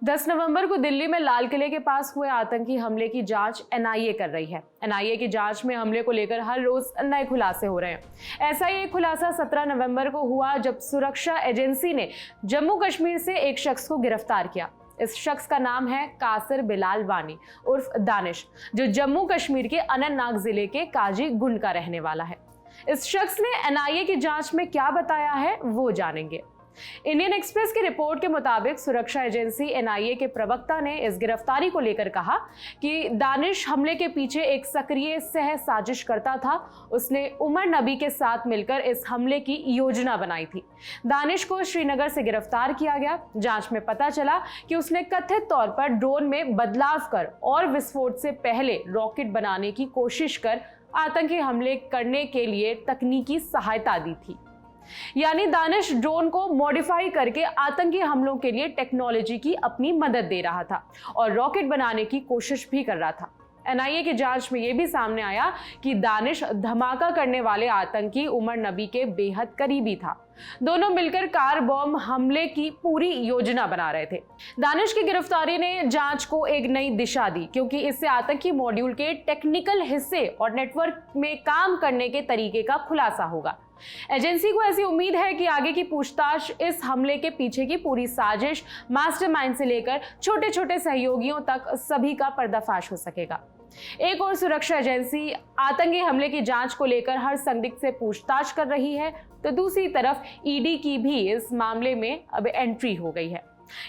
10 नवंबर को दिल्ली में लाल किले के पास हुए आतंकी हमले की जांच एनआईए कर रही है। एनआईए की जांच में हमले को लेकर हर रोज नए खुलासे हो रहे हैं। ऐसा ही एक खुलासा 17 नवंबर को हुआ जब सुरक्षा एजेंसी ने जम्मू कश्मीर से एक शख्स को गिरफ्तार किया। इस शख्स का नाम है कासिर बिलाल वानी उर्फ दानिश, जो जम्मू कश्मीर के अनंतनाग जिले के काजी गुंड का रहने वाला है। इस शख्स ने एनआईए की जांच में क्या बताया है वो जानेंगे। इंडियन एक्सप्रेस की रिपोर्ट के मुताबिक सुरक्षा एजेंसी एनआईए के प्रवक्ता ने इस गिरफ्तारी को लेकर कहा कि दानिश हमले के पीछे एक सक्रिय सह साजिश करता था। उसने उमर नबी के साथ मिलकर इस हमले की योजना बनाई थी। दानिश को श्रीनगर से गिरफ्तार किया गया। जांच में पता चला कि उसने कथित तौर पर ड्रोन में बदलाव कर और विस्फोट से पहले रॉकेट बनाने की कोशिश कर आतंकी हमले करने के लिए तकनीकी सहायता दी थी। यानी दानिश ड्रोन को मॉडिफाई करके आतंकी हमलों के लिए टेक्नोलॉजी की अपनी मदद दे रहा था और रॉकेट बनाने की कोशिश भी कर रहा था। एनआईए की जांच में यह भी सामने आया कि दानिश धमाका करने वाले आतंकी उमर नबी के बेहद करीबी था। दोनों मिलकर कार बॉम्ब हमले की पूरी योजना बना रहे थे। दानिश की गिरफ्तारी ने जांच को एक नई दिशा दी, क्योंकि इससे आतंकी मॉड्यूल के टेक्निकल हिस्से और नेटवर्क में काम करने के तरीके का खुलासा होगा। एजेंसी को ऐसी उम्मीद है कि आगे की पूछताछ इस हमले के पीछे की पूरी साजिश, मास्टरमाइंड से लेकर छोटे छोटे सहयोगियों तक सभी का पर्दाफाश हो सकेगा। एक और सुरक्षा एजेंसी आतंकी हमले की जांच को लेकर हर संदिग्ध से पूछताछ कर रही है, तो दूसरी तरफ ईडी की भी इस मामले में अब एंट्री हो गई है।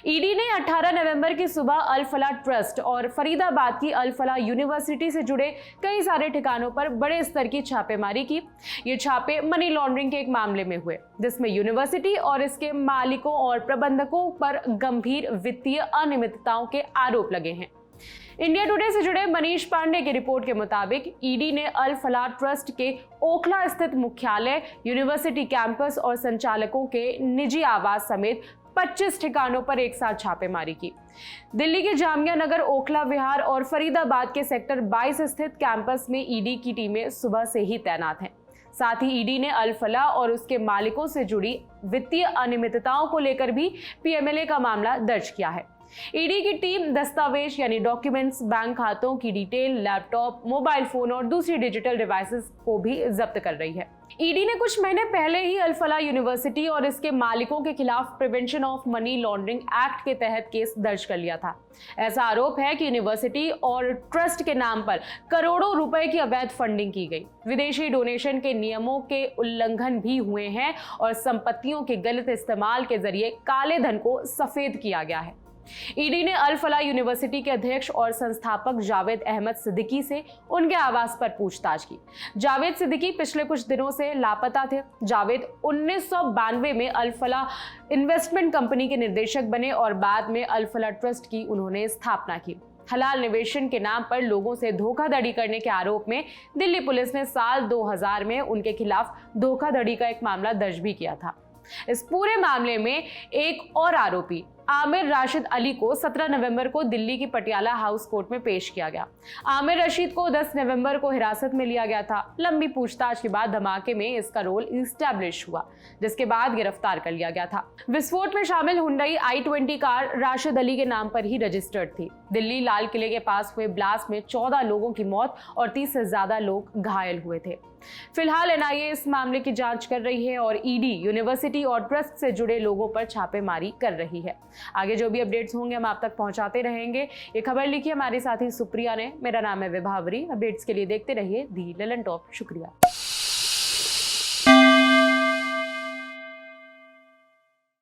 ईडी ने 18 नवंबर की सुबह अल फलाह ट्रस्ट और फरीदाबाद की अल फलाह यूनिवर्सिटी से जुड़े कई सारे ठिकानों पर बड़े स्तर की छापेमारी की। ये छापे मनी लॉन्ड्रिंग के एक मामले में हुए, जिसमें यूनिवर्सिटी और इसके मालिकों और प्रबंधकों पर गंभीर वित्तीय अनियमितताओं के आरोप लगे हैं। इंडिया टुडे से जुड़े मनीष पांडे की रिपोर्ट के मुताबिक ईडी ने अल फलाह ट्रस्ट के ओखला स्थित मुख्यालय, यूनिवर्सिटी कैंपस और संचालकों के निजी आवास समेत 25 ठिकानों पर एक साथ छापेमारी की। दिल्ली के जामिया नगर, ओखला विहार और फरीदाबाद के सेक्टर 22 स्थित कैंपस में ईडी की टीमें सुबह से ही तैनात हैं। साथ ही ईडी ने अल फलाह और उसके मालिकों से जुड़ी वित्तीय अनियमितताओं को लेकर भी पीएमएलए का मामला दर्ज किया है। ईडी की टीम दस्तावेज यानी डॉक्यूमेंट्स, बैंक खातों की डिटेल, लैपटॉप, मोबाइल फोन और दूसरी डिजिटल डिवाइसेस को भी जब्त कर रही है। ईडी ने कुछ महीने पहले ही अल फलाह यूनिवर्सिटी और इसके मालिकों के खिलाफ prevention of money laundering act के तहत केस दर्ज कर लिया था। ऐसा आरोप है कि यूनिवर्सिटी और ट्रस्ट के नाम पर करोड़ों रुपए की अवैध फंडिंग की गई, विदेशी डोनेशन के नियमों के उल्लंघन भी हुए हैं और संपत्तियों के गलत इस्तेमाल के जरिए काले धन को सफेद किया गया है। ईडी ने अल फलाह यूनिवर्सिटी के अध्यक्ष और संस्थापक जावेद अहमद सिद्दीकी से उनके आवास पर पूछताछ की। जावेद सिद्दीकी पिछले कुछ दिनों से लापता थे। जावेद 1992 में अल फलाह इन्वेस्टमेंट कंपनी के निर्देशक बने और बाद में अल फलाह ट्रस्ट की उन्होंने स्थापना की। हलाल निवेशन के नाम पर लोगों से धोखाधड़ी करने के आरोप में दिल्ली पुलिस ने साल 2000 में उनके खिलाफ धोखाधड़ी का एक मामला दर्ज भी किया था। इस पूरे मामले में एक और आरोपी आमिर राशिद अली को 17 नवंबर को दिल्ली की पटियाला हाउस कोर्ट में पेश किया गया। आमिर रशीद को 10 नवंबर को हिरासत में लिया गया था। लंबी पूछताछ के बाद धमाके में इसका रोल इस्टेब्लिश हुआ, जिसके बाद गिरफ्तार कर लिया गया था। विस्फोट में शामिल Hyundai i20 car Rashid Ali के नाम पर ही रजिस्टर्ड थी। दिल्ली लाल किले के पास हुए ब्लास्ट में 14 लोगों की मौत और 30 से ज्यादा लोग घायल हुए थे। फिलहाल एनआईए इस मामले की जांच कर रही है और ईडी यूनिवर्सिटी और ट्रस्ट से जुड़े लोगों पर छापेमारी कर रही है। आगे जो भी अपडेट्स होंगे हम आप तक पहुंचाते रहेंगे। ये खबर लिखी हमारी साथी सुप्रिया ने। मेरा नाम है विभावरी। अपडेट्स के लिए देखते रहिए दी ललन टॉप। शुक्रिया।